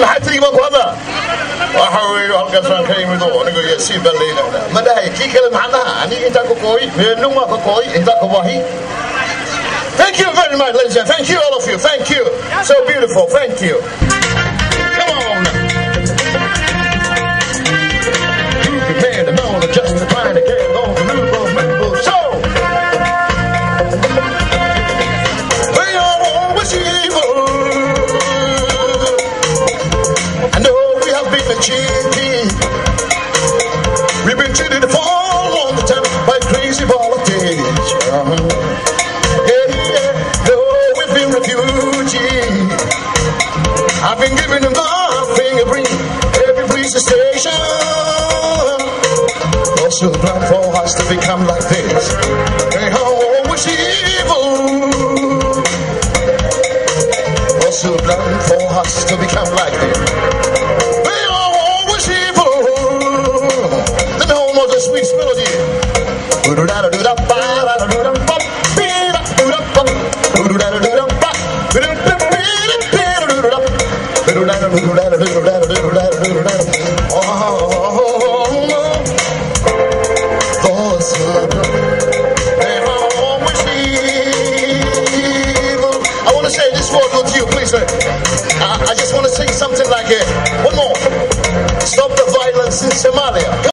maxaa ma ku hadla waxa weeyo halkaasaan ka imid oo aniga Yaasiin baan leeyahay ma dhahay kii kale macnaha aniga inta ku kooy meelnu ma ku kooy inta ku baahi. Thank you very much, ladies and thank you all of you. Thank you. So beautiful. Thank you. Come on. Man, I'm on just trying to get on the move. So we are always evil. I know we have been cheated. We've been cheated for a long time by crazy politics. I've been giving them my fingerprint every police station. Also plan for us to become like this. They are always evil. Also plan for us to become like this. They are always evil. The home of the sweet melody. I want to say this word with you, please. I just want to say something like it. One more. Stop the violence in Somalia.